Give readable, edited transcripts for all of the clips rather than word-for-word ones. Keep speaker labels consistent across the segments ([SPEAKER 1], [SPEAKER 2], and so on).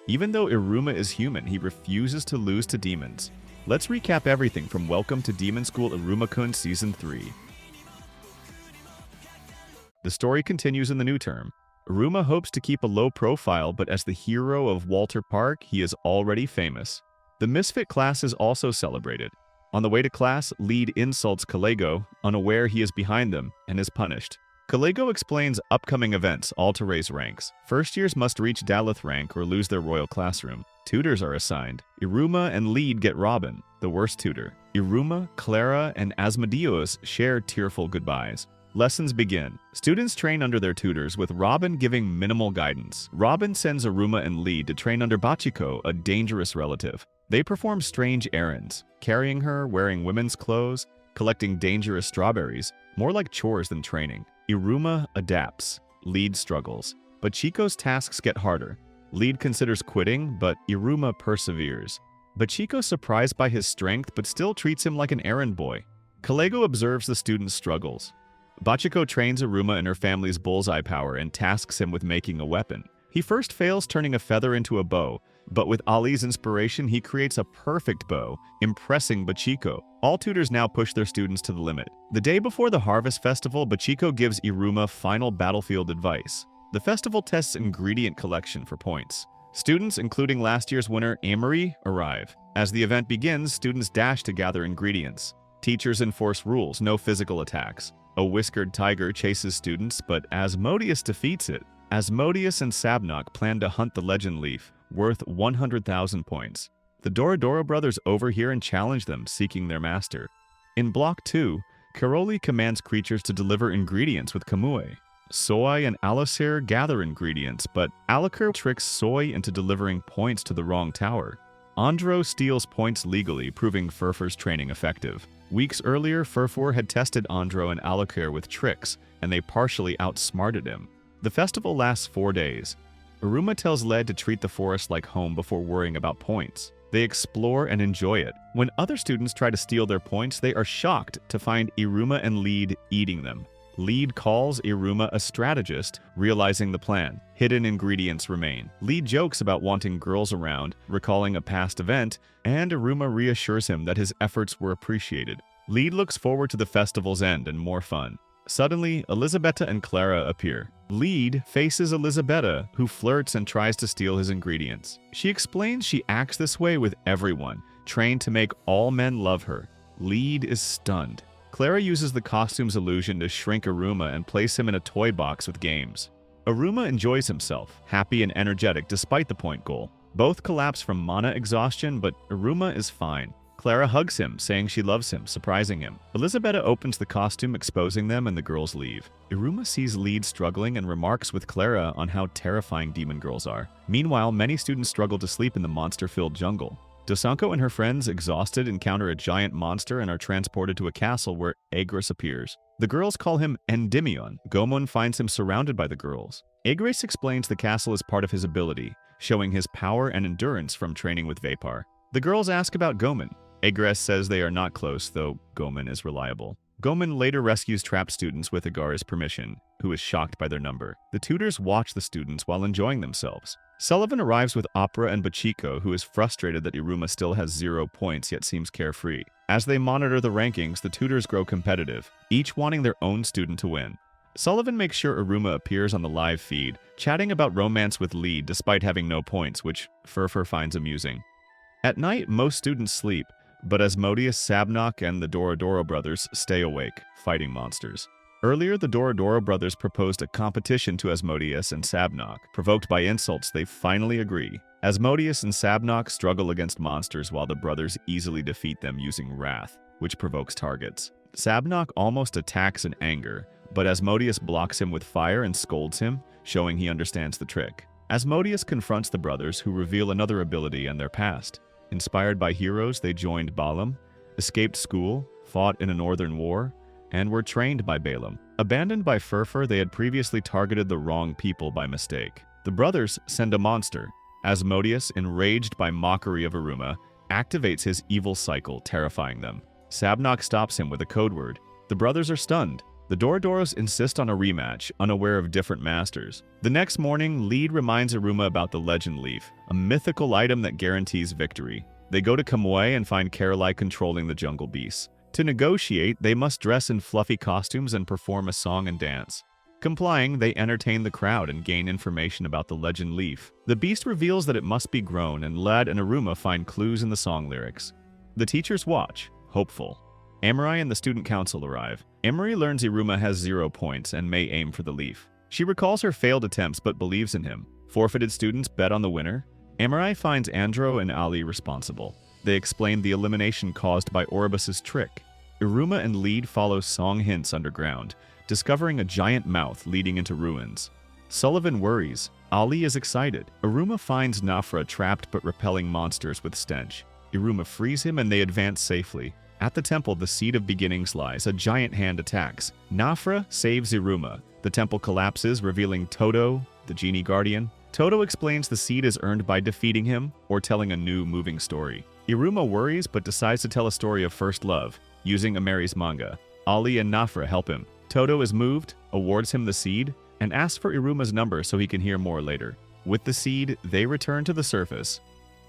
[SPEAKER 1] Even though Iruma is human, he refuses to lose to demons. Let's recap everything from Welcome to Demon School Iruma-kun Season 3. The story continues in the new term. Iruma hopes to keep a low profile, but as the hero of Walter Park, he is already famous. The Misfit Class is also celebrated. On the way to class, Lead insults Kalego, unaware he is behind them, and is punished. Kalego explains upcoming events, all to raise ranks. First years must reach Daleth rank or lose their royal classroom. Tutors are assigned. Iruma and Lead get Robin, the worst tutor. Iruma, Clara, and Asmodeus share tearful goodbyes. Lessons begin. Students train under their tutors, with Robin giving minimal guidance. Robin sends Iruma and Lead to train under Bachiko, a dangerous relative. They perform strange errands, carrying her, wearing women's clothes, collecting dangerous strawberries, more like chores than training. Iruma adapts. Lead struggles. Bachiko's tasks get harder. Lead considers quitting, but Iruma perseveres. Bachiko's surprised by his strength, but still treats him like an errand boy. Kalego observes the student's struggles. Bachiko trains Iruma in her family's bullseye power and tasks him with making a weapon. He first fails turning a feather into a bow, but with Ali's inspiration, he creates a perfect bow, impressing Bachiko. All tutors now push their students to the limit. The day before the Harvest Festival, Bachiko gives Iruma final battlefield advice. The festival tests ingredient collection for points. Students, including last year's winner Amory, arrive. As the event begins, students dash to gather ingredients. Teachers enforce rules, no physical attacks. A whiskered tiger chases students, but Asmodeus defeats it. Asmodeus and Sabnock plan to hunt the legend leaf, worth 100,000 points. The Dorodoro brothers overhear and challenge them, seeking their master. In Block 2, Karoli commands creatures to deliver ingredients with Kamue. Soy and Alasir gather ingredients, but Alakir tricks Soy into delivering points to the wrong tower. Andro steals points legally, proving Furfur's training effective. Weeks earlier, Furfur had tested Andro and Alakir with tricks, and they partially outsmarted him. The festival lasts 4 days. Iruma tells Led to treat the forest like home before worrying about points. They explore and enjoy it. When other students try to steal their points, they are shocked to find Iruma and Lead eating them. Lead calls Iruma a strategist, realizing the plan. Hidden ingredients remain. Lead jokes about wanting girls around, recalling a past event, and Iruma reassures him that his efforts were appreciated. Lead looks forward to the festival's end and more fun. Suddenly, Elisabetta and Clara appear. Lead faces Elisabetta, who flirts and tries to steal his ingredients. She explains she acts this way with everyone, trained to make all men love her. Lead is stunned. Clara uses the costume's illusion to shrink Iruma and place him in a toy box with games. Iruma enjoys himself, happy and energetic despite the point goal. Both collapse from mana exhaustion, but Iruma is fine. Clara hugs him, saying she loves him, surprising him. Elisabetta opens the costume, exposing them, and the girls leave. Iruma sees Lead struggling and remarks with Clara on how terrifying demon girls are. Meanwhile, many students struggle to sleep in the monster-filled jungle. Dosanko and her friends, exhausted, encounter a giant monster and are transported to a castle where Agris appears. The girls call him Endymion. Gomon finds him surrounded by the girls. Agris explains the castle is part of his ability, showing his power and endurance from training with Vapar. The girls ask about Gomon. Agris says they are not close, though Gomon is reliable. Gomon later rescues trapped students with Agara's permission, who is shocked by their number. The tutors watch the students while enjoying themselves. Sullivan arrives with Opera and Bachiko, who is frustrated that Iruma still has 0 points yet seems carefree. As they monitor the rankings, the tutors grow competitive, each wanting their own student to win. Sullivan makes sure Iruma appears on the live feed, chatting about romance with Lead despite having no points, which Furfur finds amusing. At night, most students sleep, but Asmodeus, Sabnock, and the Dorodoro brothers stay awake, fighting monsters. Earlier, the Dorodoro brothers proposed a competition to Asmodeus and Sabnock. Provoked by insults, they finally agree. Asmodeus and Sabnock struggle against monsters while the brothers easily defeat them using Wrath, which provokes targets. Sabnock almost attacks in anger, but Asmodeus blocks him with fire and scolds him, showing he understands the trick. Asmodeus confronts the brothers, who reveal another ability and their past. Inspired by heroes, they joined Balaam, escaped school, fought in a northern war, and were trained by Balaam. Abandoned by Furfur, they had previously targeted the wrong people by mistake. The brothers send a monster. Asmodeus, enraged by mockery of Iruma, activates his evil cycle, terrifying them. Sabnock stops him with a code word. The brothers are stunned. The Dorodoros insist on a rematch, unaware of different masters. The next morning, Lead reminds Iruma about the Legend Leaf, a mythical item that guarantees victory. They go to Kamui and find Caroline controlling the jungle beasts. To negotiate, they must dress in fluffy costumes and perform a song and dance. Complying, they entertain the crowd and gain information about the Legend Leaf. The beast reveals that it must be grown, and Lad and Iruma find clues in the song lyrics. The teachers watch, hopeful. Amory and the student council arrive. Amory learns Iruma has 0 points and may aim for the leaf. She recalls her failed attempts but believes in him. Forfeited students bet on the winner. Amory finds Andro and Ali responsible. They explain the elimination caused by Orobus's trick. Iruma and Lead follow song hints underground, discovering a giant mouth leading into ruins. Sullivan worries. Ali is excited. Iruma finds Nafra trapped but repelling monsters with stench. Iruma frees him and they advance safely. At the temple, the seed of beginnings lies. A giant hand attacks. Nafra saves Iruma. The temple collapses, revealing Toto, the genie guardian. Toto explains the seed is earned by defeating him or telling a new moving story. Iruma worries but decides to tell a story of first love, using Amory's manga. Ali and Nafra help him. Toto is moved, awards him the seed, and asks for Iruma's number so he can hear more later. With the seed, they return to the surface.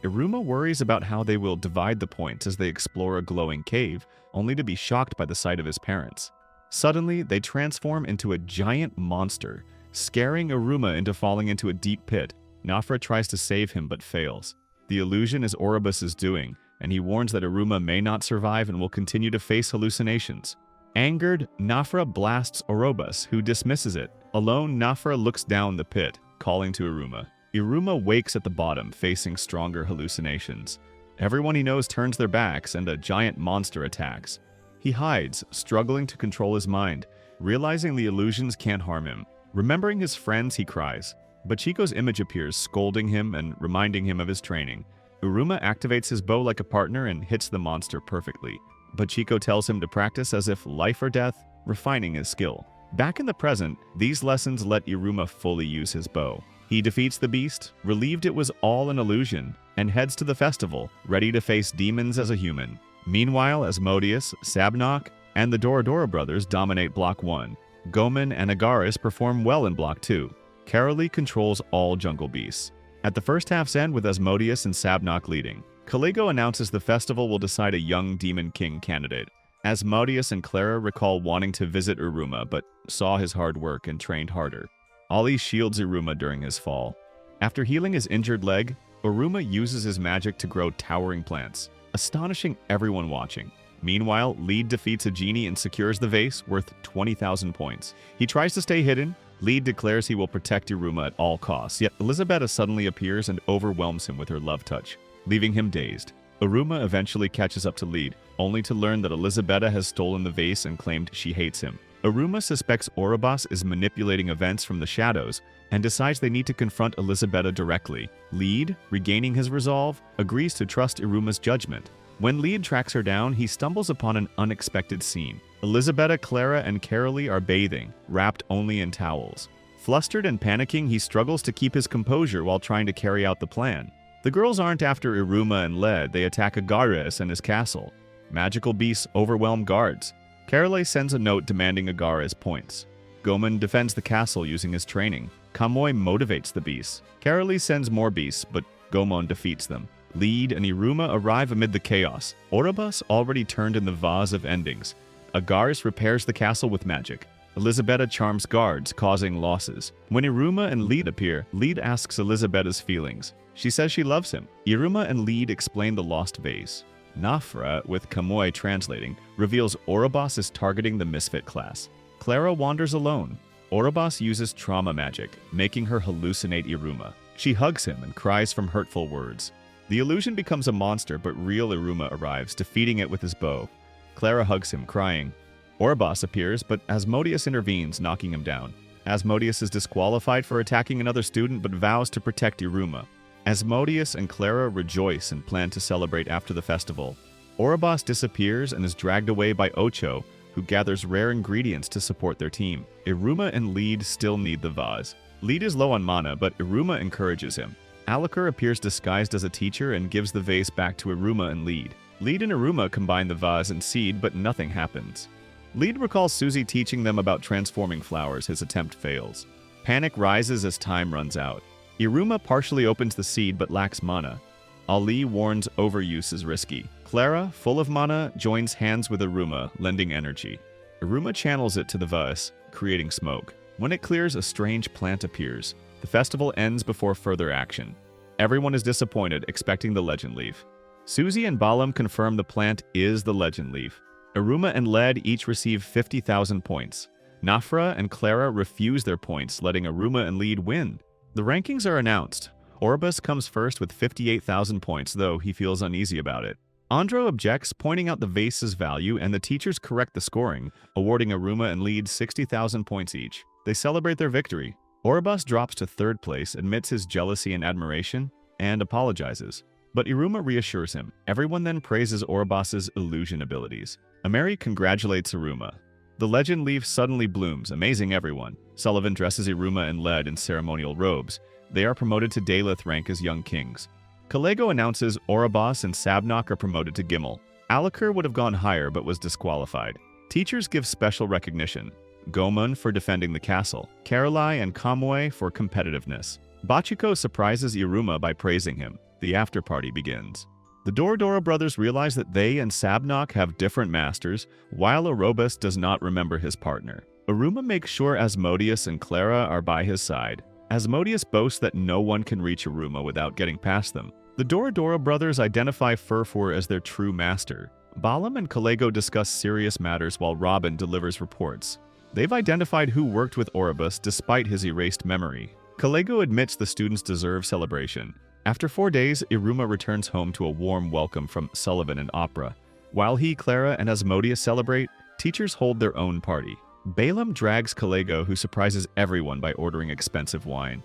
[SPEAKER 1] Iruma worries about how they will divide the points as they explore a glowing cave, only to be shocked by the sight of his parents. Suddenly, they transform into a giant monster, scaring Iruma into falling into a deep pit. Nafra tries to save him but fails. The illusion is Orobus' doing, and he warns that Iruma may not survive and will continue to face hallucinations. Angered, Nafra blasts Orobus, who dismisses it. Alone, Nafra looks down the pit, calling to Iruma. Iruma wakes at the bottom, facing stronger hallucinations. Everyone he knows turns their backs, and a giant monster attacks. He hides, struggling to control his mind, realizing the illusions can't harm him. Remembering his friends, he cries. Bachiko's image appears, scolding him and reminding him of his training. Iruma activates his bow like a partner and hits the monster perfectly. Bachiko tells him to practice as if life or death, refining his skill. Back in the present, these lessons let Iruma fully use his bow. He defeats the beast, relieved it was all an illusion, and heads to the festival, ready to face demons as a human. Meanwhile, Asmodeus, Sabnock, and the Dorodoro brothers dominate Block 1. Gomen and Agaris perform well in Block 2. Caroline controls all jungle beasts. At the first half's end with Asmodeus and Sabnock leading, Caligo announces the festival will decide a young Demon King candidate. Asmodeus and Clara recall wanting to visit Iruma, but saw his hard work and trained harder. Ali shields Iruma during his fall. After healing his injured leg, Iruma uses his magic to grow towering plants, astonishing everyone watching. Meanwhile, Lead defeats a genie and secures the vase, worth 20,000 points. He tries to stay hidden. Lead declares he will protect Iruma at all costs, yet Elisabetta suddenly appears and overwhelms him with her love touch, leaving him dazed. Iruma eventually catches up to Lead, only to learn that Elisabetta has stolen the vase and claimed she hates him. Iruma suspects Orabos is manipulating events from the shadows and decides they need to confront Elisabetta directly. Lead, regaining his resolve, agrees to trust Iruma's judgment. When Lead tracks her down, he stumbles upon an unexpected scene. Elisabetta, Clara, and Caroline are bathing, wrapped only in towels. Flustered and panicking, he struggles to keep his composure while trying to carry out the plan. The girls aren't after Iruma and Led, they attack Agares and his castle. Magical beasts overwhelm guards. Caroline sends a note demanding Agares points. Gomen defends the castle using his training. Kamui motivates the beasts. Caroline sends more beasts, but Goemon defeats them. Lead and Iruma arrive amid the chaos. Orobus already turned in the vase of endings. Agares repairs the castle with magic. Elisabetta charms guards, causing losses. When Iruma and Lead appear, Lead asks Elisabetta's feelings. She says she loves him. Iruma and Lead explain the lost vase. Nafra, with Kamui translating, reveals Orobus is targeting the Misfit Class. Clara wanders alone. Orobus uses trauma magic, making her hallucinate Iruma. She hugs him and cries from hurtful words. The illusion becomes a monster, but real Iruma arrives, defeating it with his bow. Clara hugs him, crying. Orabos appears, but Asmodeus intervenes, knocking him down. Asmodeus is disqualified for attacking another student, but vows to protect Iruma. Asmodeus and Clara rejoice and plan to celebrate after the festival. Orabos disappears and is dragged away by Ocho, who gathers rare ingredients to support their team. Iruma and Lead still need the vase. Lead is low on mana, but Iruma encourages him. Alikar appears disguised as a teacher and gives the vase back to Iruma and Lead. Lead and Iruma combine the vase and seed, but nothing happens. Lead recalls Suzy teaching them about transforming flowers. His attempt fails. Panic rises as time runs out. Iruma partially opens the seed but lacks mana. Ali warns overuse is risky. Clara, full of mana, joins hands with Iruma, lending energy. Iruma channels it to the vase, creating smoke. When it clears, a strange plant appears. The festival ends before further action. Everyone is disappointed, expecting the legend leaf. Suzy and Balam confirm the plant is the legend leaf. Iruma and Led each receive 50,000 points. Nafra and Clara refuse their points, letting Iruma and Lead win. The rankings are announced. Orobus comes first with 58,000 points, though he feels uneasy about it. Andro objects, pointing out the vase's value, and the teachers correct the scoring, awarding Iruma and Lead 60,000 points each. They celebrate their victory. Orabos drops to third place, admits his jealousy and admiration, and apologizes. But Iruma reassures him. Everyone then praises Orobos's illusion abilities. Ameri congratulates Iruma. The legend leaf suddenly blooms, amazing everyone. Sullivan dresses Iruma and Led in ceremonial robes. They are promoted to Daleth rank as young kings. Kalego announces Orabos and Sabnock are promoted to Gimel. Alakir would have gone higher but was disqualified. Teachers give special recognition. Gomun for defending the castle, Karolai and Kamwe for competitiveness. Bachiko surprises Iruma by praising him. The after-party begins. The Dorodoro brothers realize that they and Sabnock have different masters, while Orobus does not remember his partner. Iruma makes sure Asmodeus and Clara are by his side. Asmodeus boasts that no one can reach Iruma without getting past them. The Dorodoro brothers identify Furfur as their true master. Balam and Kalego discuss serious matters while Robin delivers reports. They've identified who worked with Orobus despite his erased memory. Kalego admits the students deserve celebration. After 4 days, Iruma returns home to a warm welcome from Sullivan and Opera. While he, Clara, and Asmodeus celebrate, teachers hold their own party. Balaam drags Kalego, who surprises everyone by ordering expensive wine.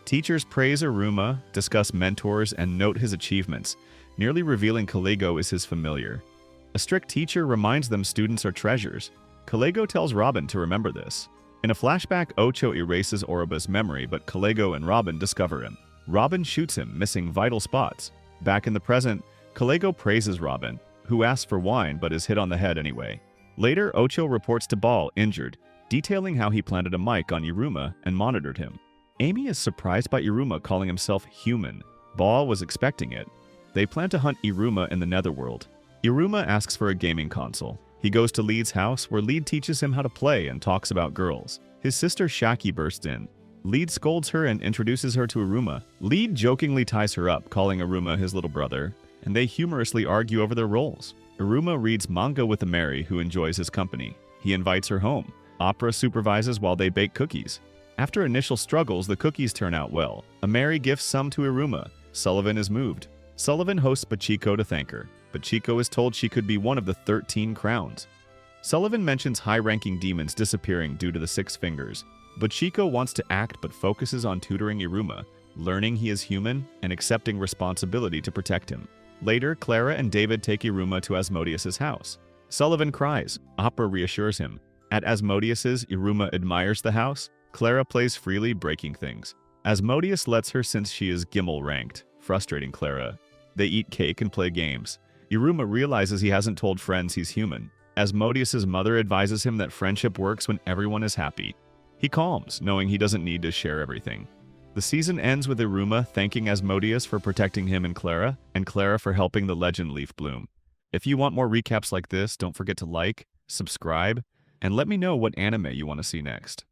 [SPEAKER 1] Teachers praise Iruma, discuss mentors, and note his achievements, nearly revealing Kalego is his familiar. A strict teacher reminds them students are treasures. Kalego tells Robin to remember this. In a flashback, Ocho erases Orobus' memory, but Kalego and Robin discover him. Robin shoots him, missing vital spots. Back in the present, Kalego praises Robin, who asks for wine but is hit on the head anyway. Later, Ocho reports to Ball, injured, detailing how he planted a mic on Iruma and monitored him. Amy is surprised by Iruma calling himself human. Ball was expecting it. They plan to hunt Iruma in the Netherworld. Iruma asks for a gaming console. He goes to Leed's house, where Leed teaches him how to play and talks about girls. His sister Shaki bursts in. Leed scolds her and introduces her to Iruma. Leed jokingly ties her up, calling Iruma his little brother, and they humorously argue over their roles. Iruma reads manga with Ameri, who enjoys his company. He invites her home. Opera supervises while they bake cookies. After initial struggles, the cookies turn out well. Ameri gifts some to Iruma. Sullivan is moved. Sullivan hosts Bachiko to thank her. Bachiko is told she could be one of the 13 crowns. Sullivan mentions high-ranking demons disappearing due to the 6 fingers. Bachiko wants to act but focuses on tutoring Iruma, learning he is human and accepting responsibility to protect him. Later, Clara and David take Iruma to Asmodeus' house. Sullivan cries. Opera reassures him. At Asmodeus's, Iruma admires the house. Clara plays freely, breaking things. Asmodeus lets her since she is Gimel ranked, frustrating Clara. They eat cake and play games. Iruma realizes he hasn't told friends he's human. Asmodeus' mother advises him that friendship works when everyone is happy. He calms, knowing he doesn't need to share everything. The season ends with Iruma thanking Asmodeus for protecting him and Clara for helping the legend leaf bloom. If you want more recaps like this, don't forget to like, subscribe, and let me know what anime you want to see next.